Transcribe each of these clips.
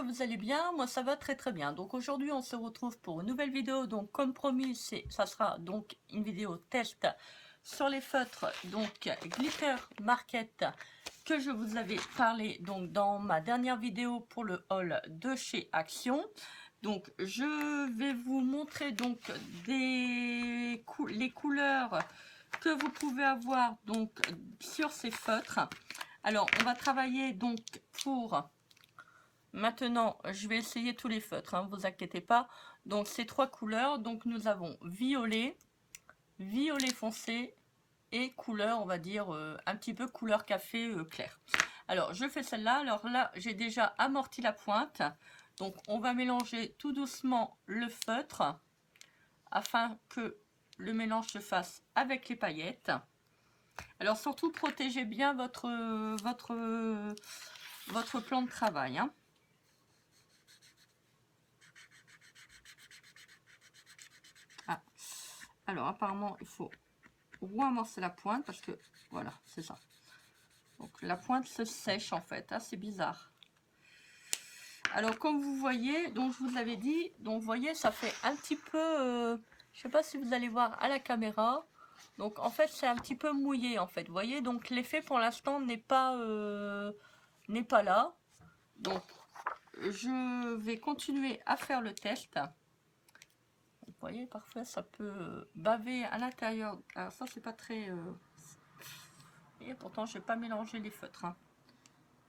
vous allez bien, moi ça va très très bien. Donc aujourd'hui on se retrouve pour une nouvelle vidéo. Donc comme promis, ça sera donc une vidéo test sur les feutres donc Glitter Market que je vous avais parlé donc dans ma dernière vidéo pour le haul de chez Action. Donc je vais vous montrer donc les couleurs que vous pouvez avoir donc sur ces feutres. Alors on va travailler donc pour... Maintenant, je vais essayer tous les feutres, hein, vous inquiétez pas. Donc, ces trois couleurs, donc nous avons violet, violet foncé et couleur, on va dire, un petit peu couleur café clair. Alors, je fais celle-là. Alors là, j'ai déjà amorti la pointe. Donc, on va mélanger tout doucement le feutre afin que le mélange se fasse avec les paillettes. Alors, surtout, protégez bien votre plan de travail, hein. Alors apparemment il faut amorcer la pointe parce que voilà, c'est ça. Donc la pointe se sèche en fait, hein, c'est bizarre. Alors comme vous voyez, donc je vous l'avais dit, donc vous voyez ça fait un petit peu, je sais pas si vous allez voir à la caméra. Donc en fait c'est un petit peu mouillé en fait, vous voyez, donc l'effet pour l'instant n'est pas là. Donc je vais continuer à faire le test. Vous voyez, parfois ça peut baver à l'intérieur. Alors ça, c'est pas très... Et pourtant, je vais pas mélanger les feutres, hein.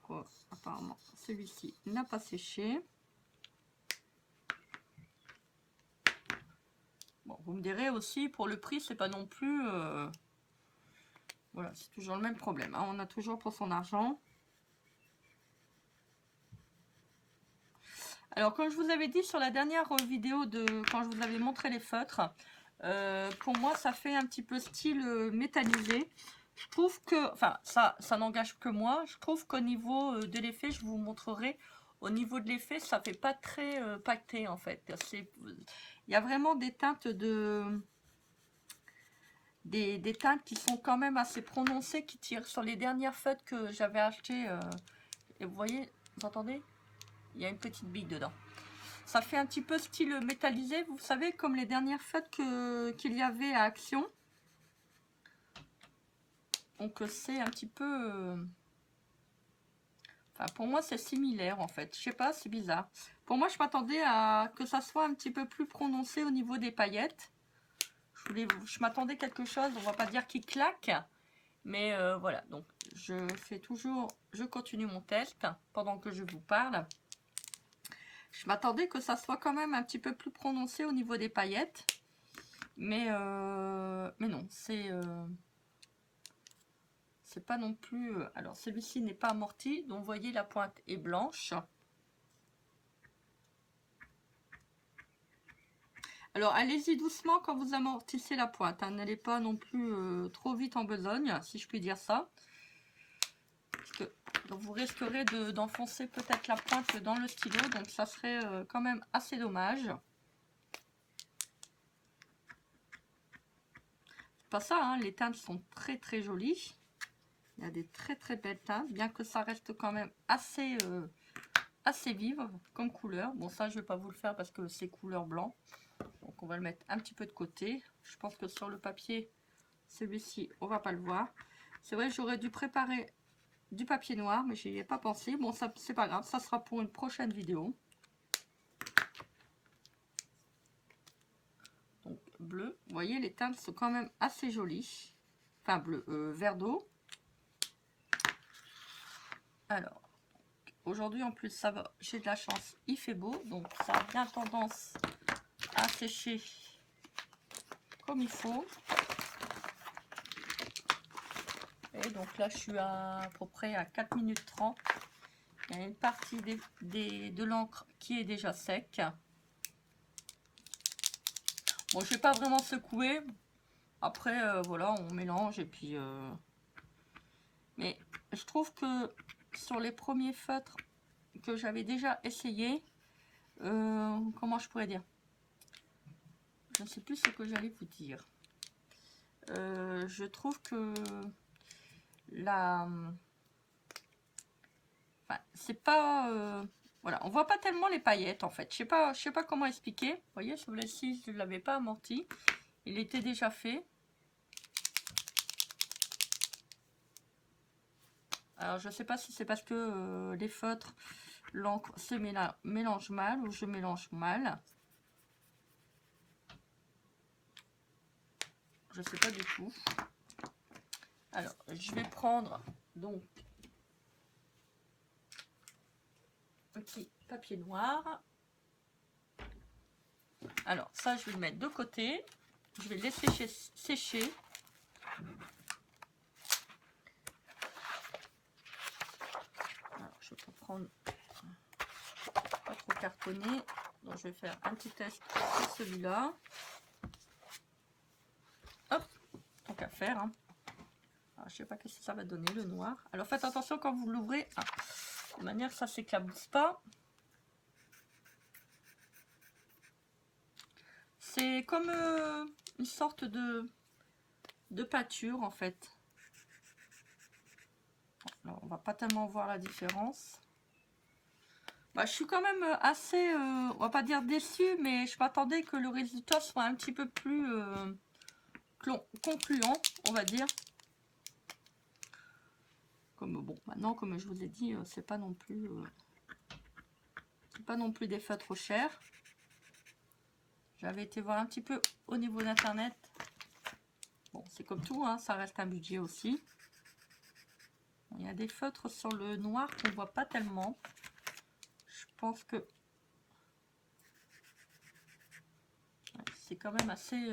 Quoi, apparemment, celui-ci n'a pas séché. Bon, vous me direz aussi, pour le prix, c'est pas non plus... Voilà, c'est toujours le même problème, hein. On a toujours pour son argent. Alors, comme je vous avais dit sur la dernière vidéo de quand je vous avais montré les feutres, pour moi, ça fait un petit peu style métallisé. Je trouve que, enfin, ça n'engage que moi. Je trouve qu'au niveau de l'effet, je vous montrerai, au niveau de l'effet, ça fait pas très pacté en fait. Il y a vraiment des teintes des teintes qui sont quand même assez prononcées, qui tirent sur les dernières feutres que j'avais achetées. Et vous voyez, vous entendez? Il y a une petite bille dedans. Ça fait un petit peu style métallisé, vous savez, comme les dernières feutres qu'il y avait à Action. Donc c'est un petit peu... Enfin, pour moi, c'est similaire en fait. Je sais pas, c'est bizarre. Pour moi, je m'attendais à que ça soit un petit peu plus prononcé au niveau des paillettes. Je m'attendais quelque chose, on va pas dire qui claque. Mais voilà, donc je continue mon test pendant que je vous parle. Je m'attendais que ça soit quand même un petit peu plus prononcé au niveau des paillettes. Mais non, c'est pas non plus... alors, celui-ci n'est pas amorti, donc vous voyez, la pointe est blanche. Alors, allez-y doucement quand vous amortissez la pointe, hein. N'allez pas non plus trop vite en besogne, si je puis dire ça. Parce que donc vous risquerez d'enfoncer peut-être la pointe dans le stylo, donc ça serait quand même assez dommage. C'est pas ça, hein, les teintes sont très très jolies. Il y a des très très belles teintes, bien que ça reste quand même assez vive comme couleur. Bon, ça je vais pas vous le faire parce que c'est couleur blanc. Donc on va le mettre un petit peu de côté. Je pense que sur le papier, celui-ci, on va pas le voir. C'est vrai que j'aurais dû préparer du papier noir, mais j'y ai pas pensé. Bon, ça c'est pas grave, ça sera pour une prochaine vidéo. Donc bleu, vous voyez, les teintes sont quand même assez jolies. Enfin bleu, vert d'eau. Alors, aujourd'hui en plus ça va, j'ai de la chance, il fait beau, donc ça a bien tendance à sécher comme il faut. Et donc là je suis à peu près à 4 minutes 30. Il y a une partie de l'encre qui est déjà sec. Bon, je vais pas vraiment secouer. Après voilà, on mélange et puis mais je trouve que sur les premiers feutres que j'avais déjà essayé, comment je pourrais dire, je ne sais plus ce que j'allais vous dire. Je trouve que la... Enfin, c'est pas... Voilà, on voit pas tellement les paillettes en fait. Je sais pas comment expliquer. Vous voyez, celui-ci, je ne l'avais pas amorti. Il était déjà fait. Alors, je sais pas si c'est parce que les feutres, l'encre se mélange mal ou je mélange mal. Je sais pas du tout. Alors, je vais prendre donc un petit papier noir. Alors, ça, je vais le mettre de côté. Je vais le laisser sécher. Alors, je vais prendre pas trop cartonné. Donc, je vais faire un petit test sur celui-là. Hop, tant qu'à faire. Hein. Alors, je sais pas qu'est-ce que ça va donner, le noir. Alors, faites attention quand vous l'ouvrez. Ah, de manière que ça s'éclabousse pas. C'est comme une sorte de pâture, en fait. Alors, on va pas tellement voir la différence. Bah, je suis quand même assez, on va pas dire déçue, mais je m'attendais que le résultat soit un petit peu plus concluant, on va dire. Comme bon, maintenant, comme je vous ai dit, c'est pas non plus des feutres trop chers. J'avais été voir un petit peu au niveau d'internet. Bon, c'est comme tout, hein, ça reste un budget aussi. Bon, il y a des feutres sur le noir qu'on voit pas tellement. Je pense que c'est quand même assez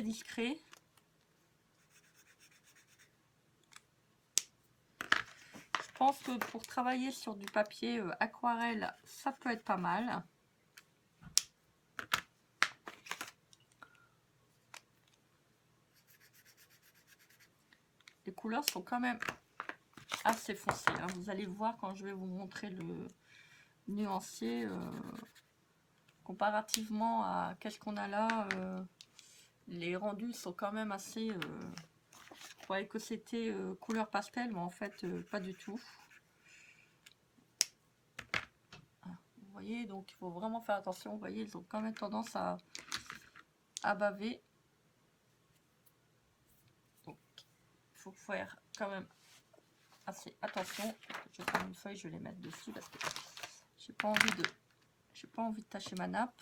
discret. Je pense que pour travailler sur du papier aquarelle, ça peut être pas mal. Les couleurs sont quand même assez foncées. Hein. Vous allez voir quand je vais vous montrer le nuancier. Comparativement à qu'est-ce qu'on a là, les rendus sont quand même assez... je croyais que c'était couleur pastel, mais en fait, pas du tout. Vous voyez, donc il faut vraiment faire attention. Vous voyez, ils ont quand même tendance à baver. Donc, il faut faire quand même assez attention. Je vais prendre une feuille, je vais les mettre dessus parce que j'ai pas envie de tacher ma nappe.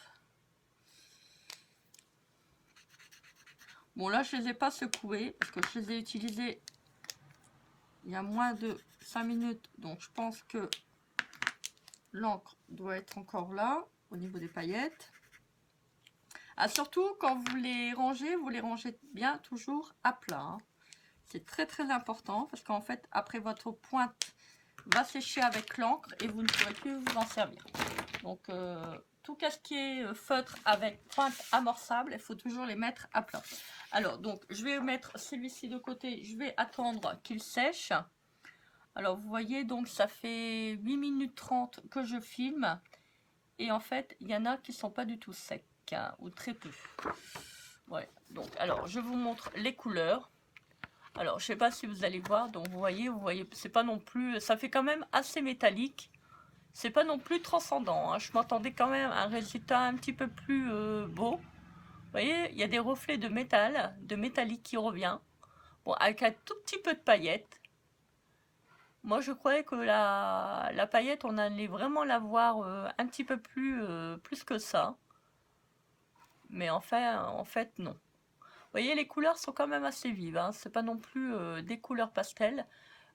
Bon, là, je ne les ai pas secoués parce que je les ai utilisés il y a moins de 5 minutes. Donc, je pense que l'encre doit être encore là au niveau des paillettes. Ah, surtout, quand vous les rangez bien toujours à plat. Hein. C'est très, très important parce qu'en fait, après, votre pointe va sécher avec l'encre et vous ne pourrez plus vous en servir. Donc, tout ce qui est feutre avec pointe amorçable, il faut toujours les mettre à plat. Alors, donc, je vais mettre celui-ci de côté. Je vais attendre qu'il sèche. Alors, vous voyez, donc, ça fait 8 minutes 30 que je filme. Et en fait, il y en a qui sont pas du tout secs, hein, ou très peu. Ouais, donc, alors, je vous montre les couleurs. Alors, je sais pas si vous allez voir. Donc, vous voyez, c'est pas non plus... Ça fait quand même assez métallique. C'est pas non plus transcendant. Hein. Je m'attendais quand même à un résultat un petit peu plus beau. Vous voyez, il y a des reflets de métal, de métallique qui revient. Bon, avec un tout petit peu de paillettes. Moi, je croyais que la paillette, on allait vraiment la voir un petit peu plus que ça. Mais en fait, non. Vous voyez, les couleurs sont quand même assez vives. Hein. C'est pas non plus des couleurs pastel.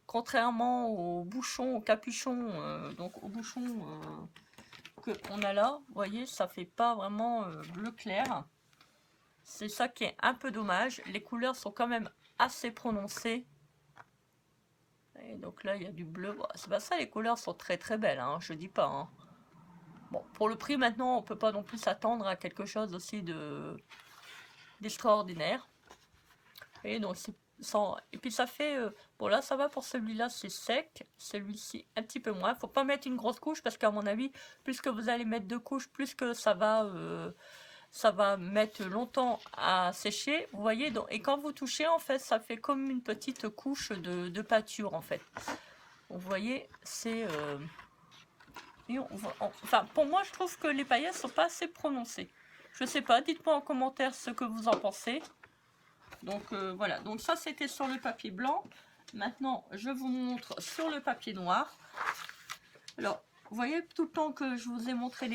Contrairement aux bouchons, aux capuchons, donc aux bouchons qu'on a là, vous voyez, ça fait pas vraiment bleu clair. C'est ça qui est un peu dommage. Les couleurs sont quand même assez prononcées. Et donc là, il y a du bleu. Bon, c'est pas ça, les couleurs sont très très belles, hein, je dis pas. Hein. Bon, pour le prix, maintenant, on peut pas non plus s'attendre à quelque chose aussi d'extraordinaire. Et donc, c'est sans... Et puis ça fait... bon, là, ça va pour celui-là, c'est sec. Celui-ci, un petit peu moins. Faut pas mettre une grosse couche parce qu'à mon avis, plus que vous allez mettre 2 couches, plus que ça va mettre longtemps à sécher. Vous voyez, donc, et quand vous touchez, en fait, ça fait comme une petite couche de pâture, en fait. Vous voyez, c'est... enfin, pour moi, je trouve que les paillettes sont pas assez prononcées. Je sais pas, dites-moi en commentaire ce que vous en pensez. Donc voilà, donc ça c'était sur le papier blanc. Maintenant, je vous montre sur le papier noir. Alors, vous voyez, tout le temps que je vous ai montré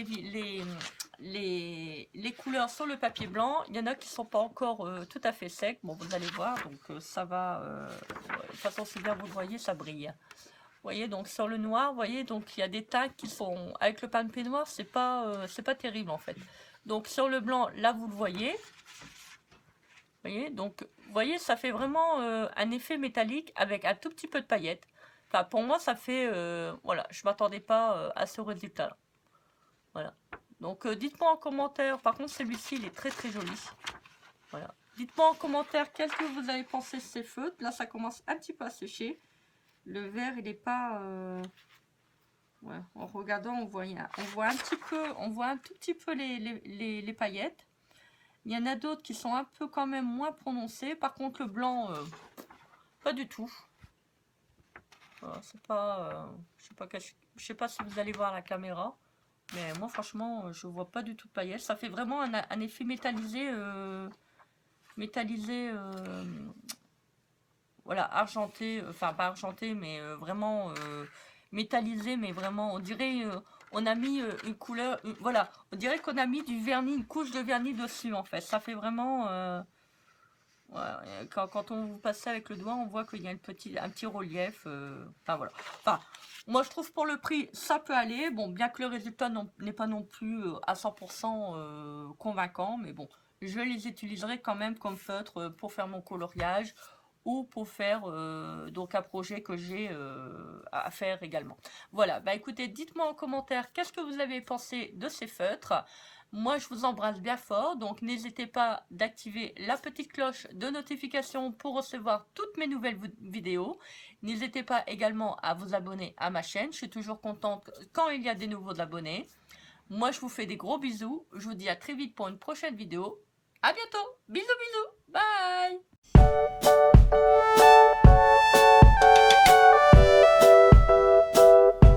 les couleurs sur le papier blanc, il y en a qui ne sont pas encore tout à fait secs. Bon, vous allez voir, donc ça va... de toute façon, si bien vous le voyez, ça brille. Vous voyez, donc sur le noir, vous voyez, donc il y a des tags qui sont... Avec le papier noir, c'est pas terrible en fait. Donc sur le blanc, là, vous le voyez. Vous voyez, donc, vous voyez, ça fait vraiment un effet métallique avec un tout petit peu de paillettes. Enfin, pour moi, ça fait... voilà, je ne m'attendais pas à ce résultat-là. Voilà. Donc, dites-moi en commentaire. Par contre, celui-ci, il est très, très joli. Voilà. Dites-moi en commentaire qu'est-ce que vous avez pensé de ces feutres. Là, ça commence un petit peu à sécher. Le vert, il n'est pas... Ouais, en regardant, on voit un petit peu... On voit un tout petit peu les paillettes. Il y en a d'autres qui sont un peu quand même moins prononcés. Par contre, le blanc, pas du tout. Voilà, c'est pas... je sais pas si vous allez voir la caméra. Mais moi, franchement, je vois pas du tout de paillettes. Ça fait vraiment un effet métallisé. Voilà, argenté. Enfin, pas argenté, mais vraiment métallisé. Mais vraiment, on dirait... on a mis une couleur... voilà, on dirait qu'on a mis du vernis, une couche de vernis dessus, en fait. Ça fait vraiment... ouais, quand on vous passe ça avec le doigt, on voit qu'il y a un petit relief. Enfin, voilà. Enfin, moi, je trouve pour le prix, ça peut aller. Bon, bien que le résultat n'est pas non plus à 100% convaincant. Mais bon, je les utiliserai quand même comme feutre pour faire mon coloriage ou pour faire donc un projet que j'ai à faire également. Voilà, bah écoutez, dites-moi en commentaire qu'est-ce que vous avez pensé de ces feutres. Moi, je vous embrasse bien fort, donc n'hésitez pas d'activer la petite cloche de notification pour recevoir toutes mes nouvelles vidéos. N'hésitez pas également à vous abonner à ma chaîne, je suis toujours contente quand il y a des nouveaux abonnés. Moi, je vous fais des gros bisous, je vous dis à très vite pour une prochaine vidéo. À bientôt, bisous bisous, bye.